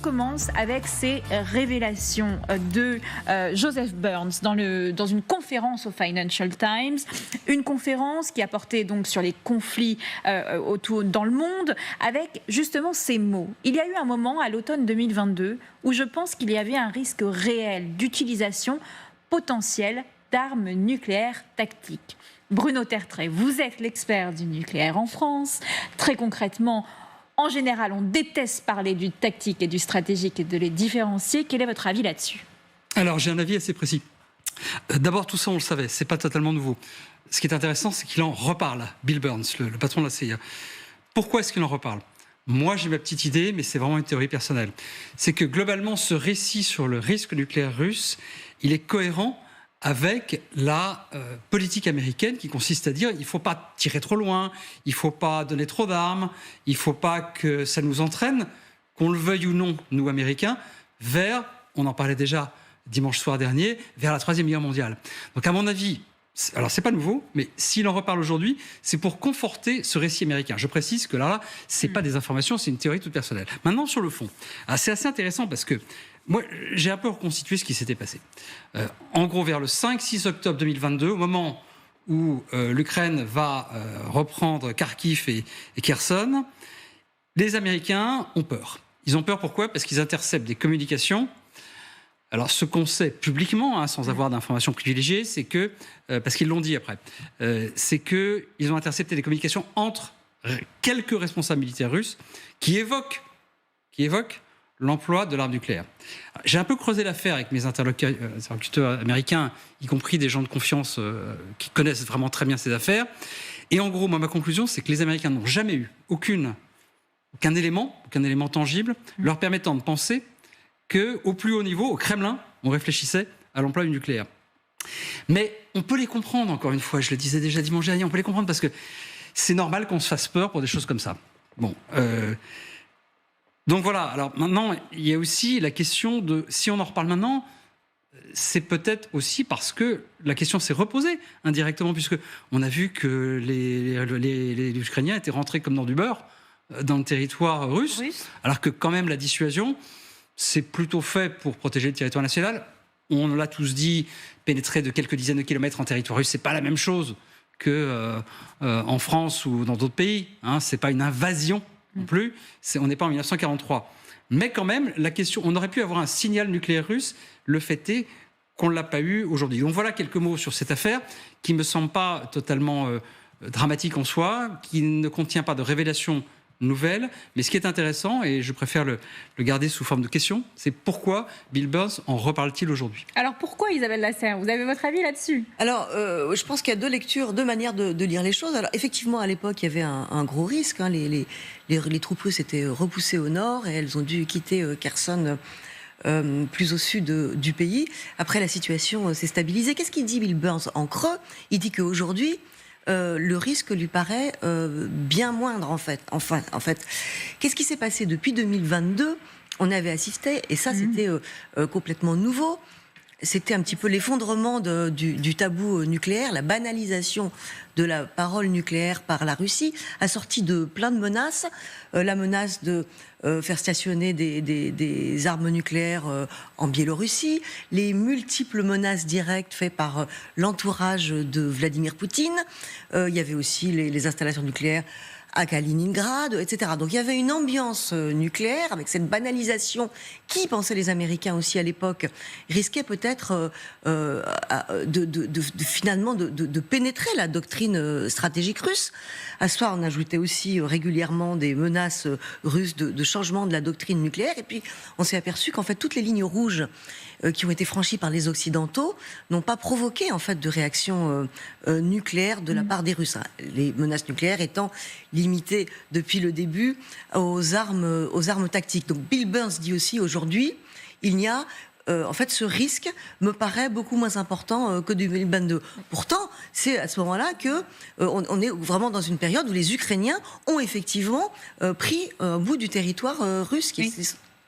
commence avec ces révélations de Joseph Burns dans une conférence au Financial Times, une conférence qui a porté donc sur les conflits dans le monde, avec justement ces mots. Il y a eu un moment à l'automne 2022 où je pense qu'il y avait un risque réel d'utilisation potentielle d'armes nucléaires tactiques. Bruno Tertrais, vous êtes l'expert du nucléaire en France. Très concrètement, en général, on déteste parler du tactique et du stratégique et de les différencier. Quel est votre avis là-dessus ? Alors, j'ai un avis assez précis. D'abord, tout ça, on le savait, c'est pas totalement nouveau. Ce qui est intéressant, c'est qu'il en reparle, Bill Burns, le patron de la CIA. Pourquoi est-ce qu'il en reparle ? Moi, j'ai ma petite idée, mais c'est vraiment une théorie personnelle. C'est que globalement, ce récit sur le risque nucléaire russe, il est cohérent avec la politique américaine qui consiste à dire il ne faut pas tirer trop loin, il ne faut pas donner trop d'armes, il ne faut pas que ça nous entraîne, qu'on le veuille ou non, nous Américains, vers, on en parlait déjà dimanche soir dernier, vers la Troisième Guerre mondiale. Donc à mon avis, alors c'est pas nouveau, mais s'il en reparle aujourd'hui, c'est pour conforter ce récit américain. Je précise que là, c'est pas des informations, c'est une théorie toute personnelle. Maintenant, sur le fond, c'est assez intéressant parce que moi, j'ai un peu reconstitué ce qui s'était passé. En gros, vers le 5-6 octobre 2022, au moment où l'Ukraine va reprendre Kharkiv et Kherson, les Américains ont peur. Ils ont peur pourquoi ? Parce qu'ils interceptent des communications. Alors, ce qu'on sait publiquement, sans avoir d'informations privilégiées, c'est que, parce qu'ils l'ont dit après, c'est qu'ils ont intercepté des communications entre quelques responsables militaires russes qui évoquent l'emploi de l'arme nucléaire. J'ai un peu creusé l'affaire avec mes interlocuteurs américains, y compris des gens de confiance qui connaissent vraiment très bien ces affaires. Et en gros, moi, ma conclusion, c'est que les Américains n'ont jamais eu aucun élément tangible leur permettant de penser qu'au plus haut niveau, au Kremlin, on réfléchissait à l'emploi du nucléaire. Mais on peut les comprendre, encore une fois, je le disais déjà dimanche dernier, on peut les comprendre parce que c'est normal qu'on se fasse peur pour des choses comme ça. Bon, donc voilà, alors maintenant, il y a aussi la question de, si on en reparle maintenant, c'est peut-être aussi parce que la question s'est reposée indirectement, puisque on a vu que les Ukrainiens étaient rentrés comme dans du beurre dans le territoire russe, alors que quand même la dissuasion, c'est plutôt fait pour protéger le territoire national. On l'a tous dit, pénétrer de quelques dizaines de kilomètres en territoire russe, c'est pas la même chose que en France ou dans d'autres pays. C'est pas une invasion non plus. On n'est pas en 1943. Mais quand même, la question, on aurait pu avoir un signal nucléaire russe. Le fait est qu'on ne l'a pas eu aujourd'hui. Donc voilà quelques mots sur cette affaire qui ne me semble pas totalement dramatique en soi, qui ne contient pas de révélations nouvelle, mais ce qui est intéressant, et je préfère le garder sous forme de question, c'est pourquoi Bill Burns en reparle-t-il aujourd'hui ? Alors pourquoi, Isabelle Lasserre ? Vous avez votre avis là-dessus ? Alors, je pense qu'il y a deux lectures, deux manières de lire les choses. Alors effectivement, à l'époque, il y avait un gros risque. Les troupes russes étaient repoussées au nord et elles ont dû quitter Kherson plus au sud du pays. Après, la situation s'est stabilisée. Qu'est-ce qu'il dit Bill Burns en creux ? Il dit qu'aujourd'hui, le risque lui paraît bien moindre en fait. Qu'est-ce qui s'est passé depuis 2022 ? On avait assisté, et ça c'était complètement nouveau, c'était un petit peu l'effondrement du tabou nucléaire, la banalisation de la parole nucléaire par la Russie, assortie de plein de menaces. La menace de faire stationner des armes nucléaires en Biélorussie, les multiples menaces directes faites par l'entourage de Vladimir Poutine. Il y avait aussi les installations nucléaires à Kaliningrad, etc. Donc il y avait une ambiance nucléaire avec cette banalisation qui, pensaient les Américains aussi à l'époque, risquait peut-être finalement de pénétrer la doctrine stratégique russe. À ce soir, on ajoutait aussi régulièrement des menaces russes de changement de la doctrine nucléaire. Et puis on s'est aperçu qu'en fait toutes les lignes rouges qui ont été franchies par les Occidentaux n'ont pas provoqué en fait de réaction nucléaire de la part des Russes. Les menaces nucléaires étant limitées depuis le début aux armes tactiques. Donc Bill Burns dit aussi aujourd'hui, il y a en fait, ce risque me paraît beaucoup moins important que 2022. Pourtant, c'est à ce moment-là que on est vraiment dans une période où les Ukrainiens ont effectivement pris un bout du territoire russe.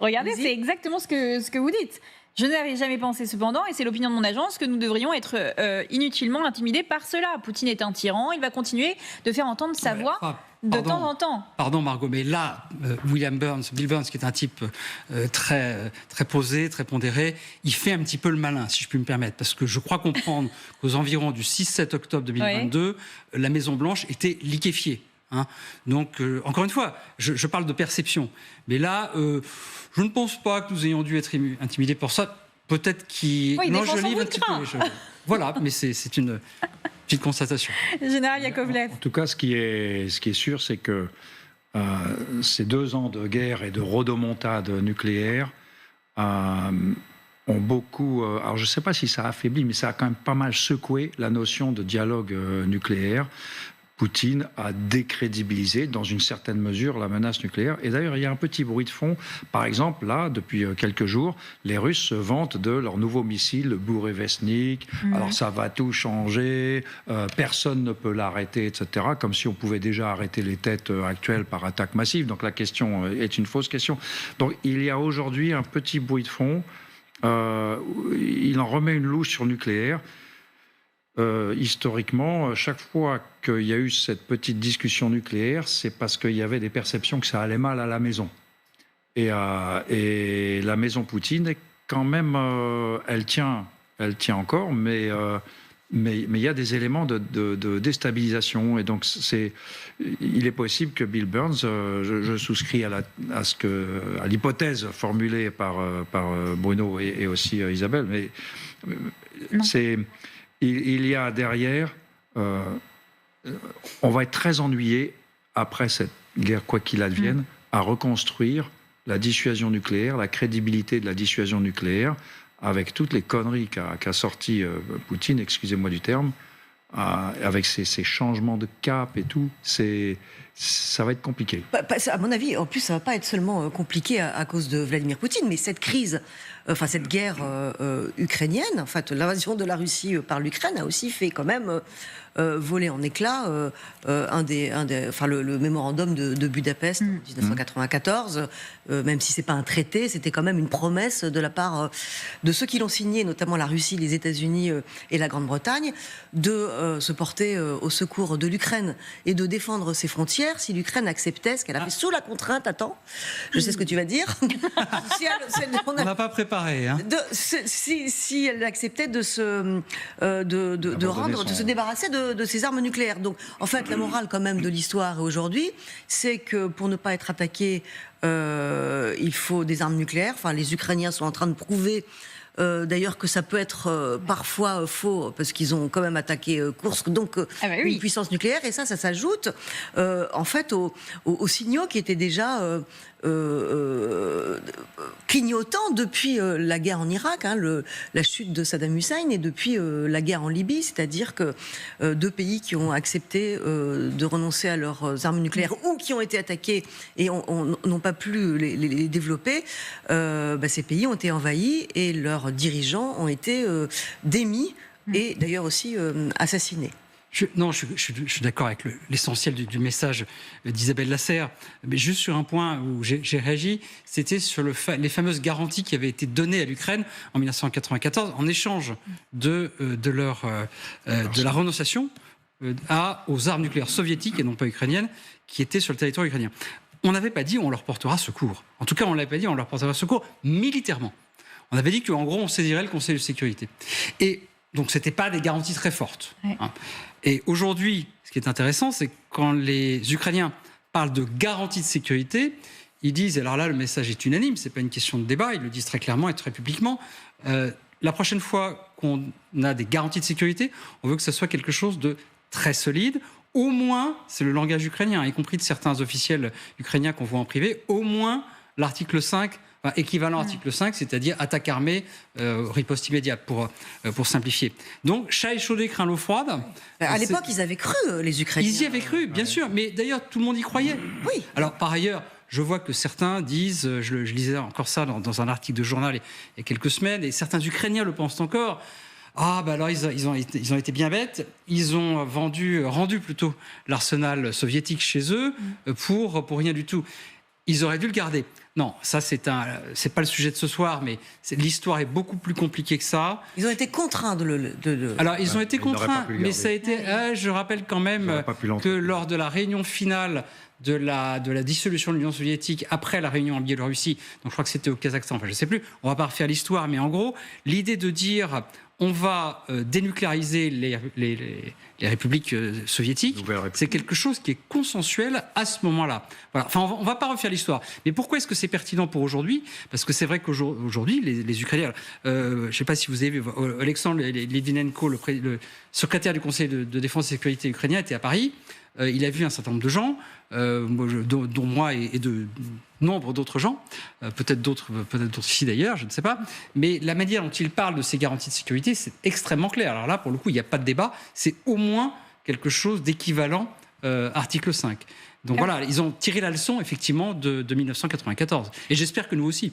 Regardez, c'est exactement ce que vous dites. Je n'avais jamais pensé cependant, et c'est l'opinion de mon agence, que nous devrions être inutilement intimidés par cela. Poutine est un tyran, il va continuer de faire entendre sa voix. De temps en temps. Pardon Margot, mais là, Bill Burns, qui est un type très posé, très pondéré, il fait un petit peu le malin, si je puis me permettre, parce que je crois comprendre qu'aux environs du 6-7 octobre 2022, la Maison-Blanche était liquéfiée. Hein. Donc, encore une fois, je parle de perception. Mais là, je ne pense pas que nous ayons dû être intimidés pour ça. Peut-être qu'il j'enjolive un petit peu les choses. Voilà, mais c'est une petite constatation. Général Yakovlev. En tout cas, ce qui est sûr, c'est que ces 2 ans de guerre et de rodomontade nucléaire ont beaucoup... alors, je ne sais pas si ça a affaibli, mais ça a quand même pas mal secoué la notion de dialogue nucléaire. Poutine a décrédibilisé, dans une certaine mesure, la menace nucléaire. Et d'ailleurs, il y a un petit bruit de fond. Par exemple, là, depuis quelques jours, les Russes se vantent de leur nouveau missile, le Bourevestnik. Alors, ça va tout changer, personne ne peut l'arrêter, etc. Comme si on pouvait déjà arrêter les têtes actuelles par attaque massive. Donc, la question est une fausse question. Donc, il y a aujourd'hui un petit bruit de fond. Il en remet une louche sur le nucléaire. Historiquement, chaque fois qu'il y a eu cette petite discussion nucléaire, c'est parce qu'il y avait des perceptions que ça allait mal à la maison. Et la maison Poutine, est quand même, elle tient encore, mais il y a des éléments de déstabilisation. Et donc, il est possible que Bill Burns, je souscris à l'hypothèse formulée par Bruno et aussi Isabelle, mais il y a derrière, on va être très ennuyé après cette guerre, quoi qu'il advienne, à reconstruire la dissuasion nucléaire, la crédibilité de la dissuasion nucléaire, avec toutes les conneries qu'a sorti Poutine, excusez-moi du terme, avec ces changements de cap et tout, ça va être compliqué. À mon avis, en plus, ça va pas être seulement compliqué à cause de Vladimir Poutine, mais cette crise, cette guerre ukrainienne, en fait, l'invasion de la Russie par l'Ukraine a aussi fait quand même voler en éclats le mémorandum de Budapest en 1994, même si c'est pas un traité, c'était quand même une promesse de la part de ceux qui l'ont signé, notamment la Russie, les États-Unis et la Grande-Bretagne, de se porter au secours de l'Ukraine et de défendre ses frontières si l'Ukraine acceptait ce qu'elle a fait sous la contrainte. Attends, je sais ce que tu vas dire. On n'a pas préparé. Hein. Si elle acceptait de se débarrasser de ces armes nucléaires. Donc, en fait, la morale quand même de l'histoire aujourd'hui, c'est que pour ne pas être attaqué, il faut des armes nucléaires. Enfin, les Ukrainiens sont en train de prouver d'ailleurs que ça peut être parfois faux, parce qu'ils ont quand même attaqué Koursk, donc une puissance nucléaire, et ça s'ajoute en fait aux signaux qui étaient déjà clignotants depuis la guerre en Irak, la chute de Saddam Hussein, et depuis la guerre en Libye, c'est-à-dire que 2 pays qui ont accepté de renoncer à leurs armes nucléaires ou qui ont été attaqués et n'ont pas pu les développer, ces pays ont été envahis et leurs dirigeants ont été démis et d'ailleurs aussi assassinés. Je suis d'accord avec l'essentiel du message d'Isabelle Lasserre, mais juste sur un point où j'ai réagi, c'était sur les fameuses garanties qui avaient été données à l'Ukraine en 1994 en échange de la renonciation aux armes nucléaires soviétiques et non pas ukrainiennes qui étaient sur le territoire ukrainien. On n'avait pas dit on leur portera secours. En tout cas, on n'avait pas dit on leur portera secours militairement. On avait dit qu'en gros, on saisirait le Conseil de sécurité. Et donc, ce n'était pas des garanties très fortes. Ouais. Hein. Et aujourd'hui, ce qui est intéressant, c'est que quand les Ukrainiens parlent de garanties de sécurité, ils disent, alors là, le message est unanime, ce n'est pas une question de débat, ils le disent très clairement et très publiquement, la prochaine fois qu'on a des garanties de sécurité, on veut que ce soit quelque chose de très solide. Au moins, c'est le langage ukrainien, y compris de certains officiels ukrainiens qu'on voit en privé, au moins l'article 5, équivalent article 5, c'est-à-dire attaque armée, riposte immédiate, pour simplifier. Donc, chat échaudé craint l'eau froide. À l'époque, ils avaient cru, les Ukrainiens. Ils y avaient cru, bien sûr, mais d'ailleurs, tout le monde y croyait. Oui. Alors, par ailleurs, je vois que certains disent, je lisais encore ça dans un article de journal il y a quelques semaines, et certains Ukrainiens le pensent encore, alors ils ont été bien bêtes, ils ont rendu plutôt l'arsenal soviétique chez eux pour rien du tout. ils auraient dû le garder. Non, ça c'est pas le sujet de ce soir, mais l'histoire est beaucoup plus compliquée que ça. Ils ont été contraints de le... Alors ils ont été ils n'auraient pas contraints, pu le mais garder. ça a été. Je rappelle quand Ils même n'auraient pas pu que l'entretenir. lors de la réunion finale de la dissolution de l'Union soviétique, après la réunion en Biélorussie, donc je crois que c'était au Kazakhstan, enfin je sais plus, on va pas refaire l'histoire, mais en gros, l'idée de dire on va dénucléariser les républiques soviétiques, Nouvelle république. c'est quelque chose qui est consensuel à ce moment-là. Voilà. Enfin, on va pas refaire l'histoire. Mais pourquoi est-ce que c'est pertinent pour aujourd'hui? Parce que c'est vrai qu'aujourd'hui, les Ukrainiens, je ne sais pas si vous avez vu, Alexandre Litvinenko, le secrétaire du Conseil de défense et de sécurité ukrainien, était à Paris. Il a vu un certain nombre de gens, dont moi et de nombre d'autres gens, peut-être d'autres ici d'ailleurs, je ne sais pas. Mais la manière dont il parle de ces garanties de sécurité, c'est extrêmement clair. Alors là, pour le coup, il n'y a pas de débat. C'est au moins quelque chose d'équivalent article 5. Donc voilà, ils ont tiré la leçon effectivement de 1994. Et j'espère que nous aussi.